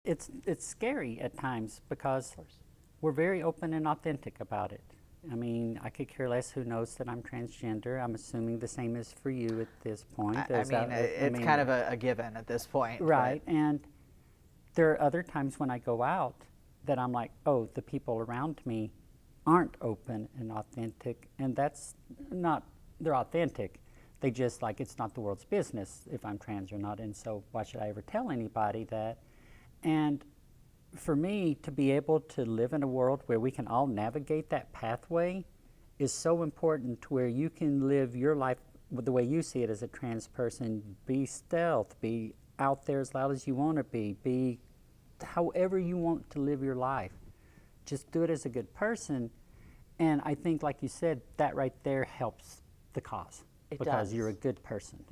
it's scary at times because we're very open and authentic about it. I mean, I could care less who knows that I'm transgender. I'm assuming the same is for you at this point. It's kind of a given at this point. Right, and there are other times when I go out that I'm like, oh, the people around me aren't open and authentic, and that's not, they're authentic. They just like, it's not the world's business if I'm trans or not, and so why should I ever tell anybody that? And for me, to be able to live in a world where we can all navigate that pathway is so important, to where you can live your life the way you see it as a trans person, be stealth, be out there as loud as you want to be however you want to live your life. Just do it as a good person. And I think, like you said, that right there helps the cause. It because does. You're a good person.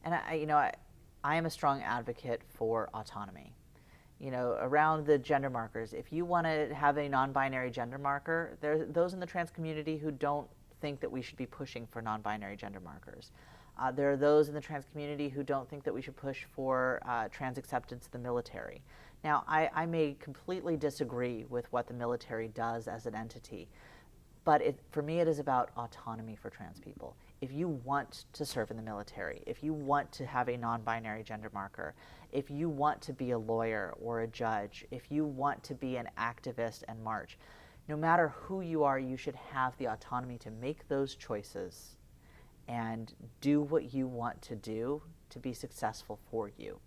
And I am a strong advocate for autonomy. You know, around the gender markers, if you want to have a non-binary gender marker, there are those in the trans community who don't think that we should be pushing for non-binary gender markers. There are those in the trans community who don't think that we should push for trans acceptance in the military. Now, I may completely disagree with what the military does as an entity, but for me it is about autonomy for trans people. If you want to serve in the military, if you want to have a non-binary gender marker, if you want to be a lawyer or a judge, if you want to be an activist and march, no matter who you are, you should have the autonomy to make those choices and do what you want to do to be successful for you.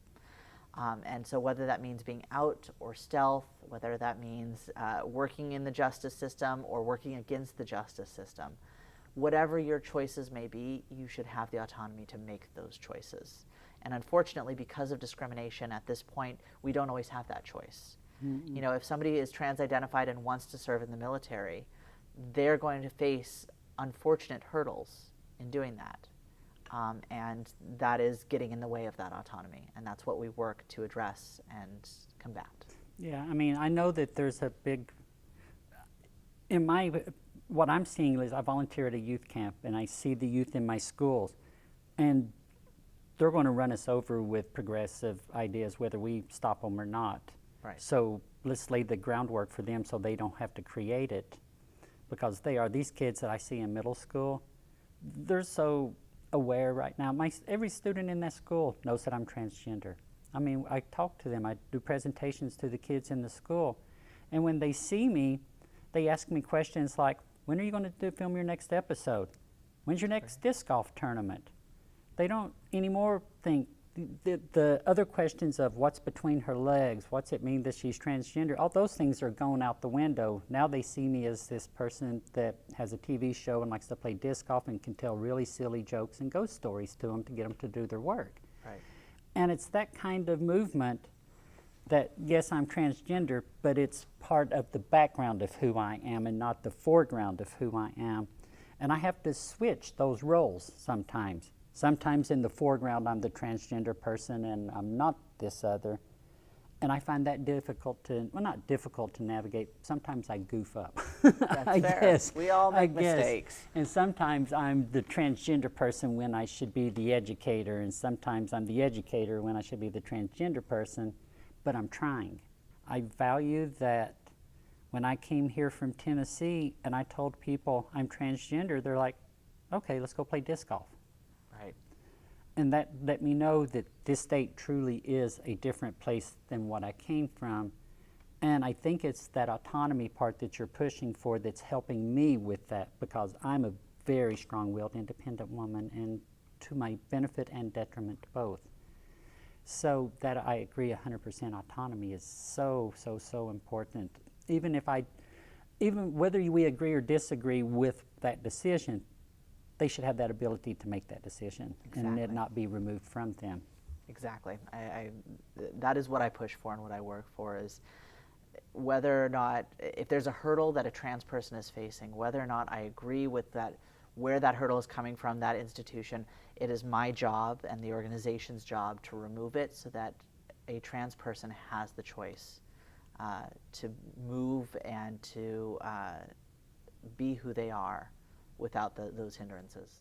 And so whether that means being out or stealth, whether that means working in the justice system or working against the justice system, whatever your choices may be, you should have the autonomy to make those choices. And unfortunately, because of discrimination at this point, we don't always have that choice. Mm-hmm. You know, if somebody is trans-identified and wants to serve in the military, they're going to face unfortunate hurdles in doing that. And that is getting in the way of that autonomy. And that's what we work to address and combat. Yeah, I mean, I know that there's a big, what I'm seeing is I volunteer at a youth camp and I see the youth in my schools, and they're going to run us over with progressive ideas whether we stop them or not. Right. So let's lay the groundwork for them so they don't have to create it, because these kids that I see in middle school, they're so aware right now. Every student in that school knows that I'm transgender. I mean, I talk to them, I do presentations to the kids in the school, and when they see me, they ask me questions like, when are you going to film your next episode? When's your next disc golf tournament? They don't anymore think the other questions of what's between her legs, what's it mean that she's transgender, all those things are going out the window. Now they see me as this person that has a TV show and likes to play disc golf and can tell really silly jokes and ghost stories to them to get them to do their work. Right. And it's that kind of movement that, yes, I'm transgender, but it's part of the background of who I am and not the foreground of who I am. And I have to switch those roles sometimes. Sometimes in the foreground, I'm the transgender person and I'm not this other. And I find that difficult not difficult to navigate. Sometimes I goof up. That's I fair. guess. We all make mistakes. And sometimes I'm the transgender person when I should be the educator, and sometimes I'm the educator when I should be the transgender person, but I'm trying. I value that. When I came here from Tennessee and I told people I'm transgender, they're like, okay, let's go play disc golf. Right. And that let me know that this state truly is a different place than what I came from. And I think it's that autonomy part that you're pushing for that's helping me with that, because I'm a very strong-willed, independent woman, and to my benefit and detriment both. So that I agree 100% autonomy is so, so, so important. Even whether we agree or disagree with that decision, they should have that ability to make that decision. Exactly. And it not be removed from them. Exactly. That is what I push for and what I work for, is whether or not, if there's a hurdle that a trans person is facing, whether or not I agree with that, where that hurdle is coming from, that institution, it is my job and the organization's job to remove it so that a trans person has the choice to move and to be who they are without those hindrances.